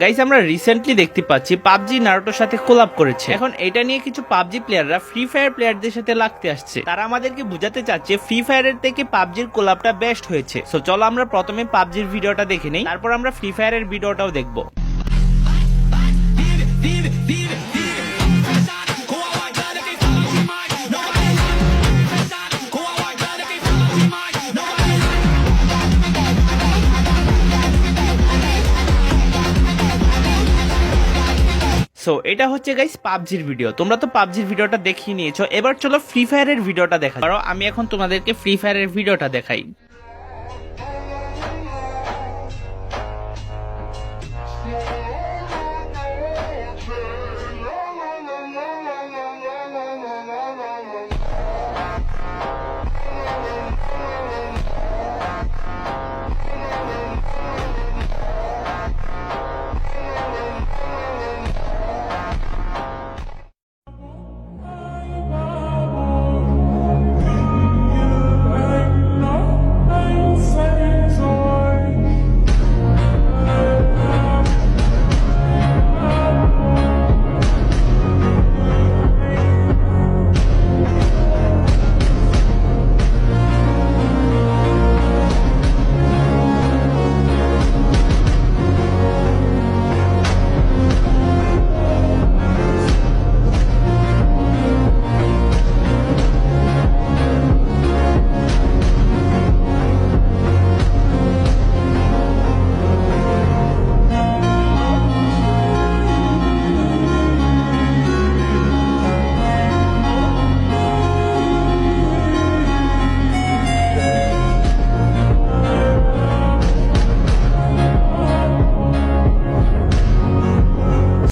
Guys আমরা recently দেখতে পাচ্ছি পাবজি নারুটোর সাথে কোলাব করেছে। এখন এটা নিয়ে কিছু পাবজি প্লেয়াররা ফ্রি ফায়ার প্লেয়ারদের সাথে লাগতে আসছে। তারা আমাদেরকে বুঝাতে চাচ্ছে ফ্রি ফায়ারের থেকে পাবজির কোলাবটা বেস্ট হয়েছে। সো চলো আমরা প্রথমে পাবজির ভিডিওটা দেখে নেই, তারপর আমরা ফ্রি ফায়ারের ভিডিওটাও দেখবো। সো এটা হচ্ছে গাইস পাবজির ভিডিও। তোমরা তো পাবজির ভিডিওটা দেখিয়ে নিয়েছো, এবার চলো ফ্রি ফায়ারের ভিডিওটা দেখা। কারণ আমি এখন তোমাদেরকে ফ্রি ফায়ারের ভিডিওটা দেখাই।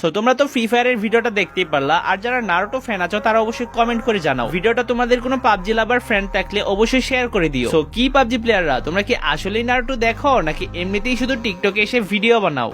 তো তোমরা তো ফ্রি ফায়ারের ভিডিওটা দেখতেই পারলা, আর যারা নারুটো ফ্যান আছো তারা অবশ্যই কমেন্ট করে জানাও। ভিডিওটা তোমাদের কোনো পাবজি লাভার ফ্রেন্ড থাকলে অবশ্যই শেয়ার করে দিও। সো কি পাবজি প্লেয়াররা, তোমরা কি আসলেই নারুটো দেখো নাকি এমনিতেই শুধু টিকটকে এসে ভিডিও বানাও?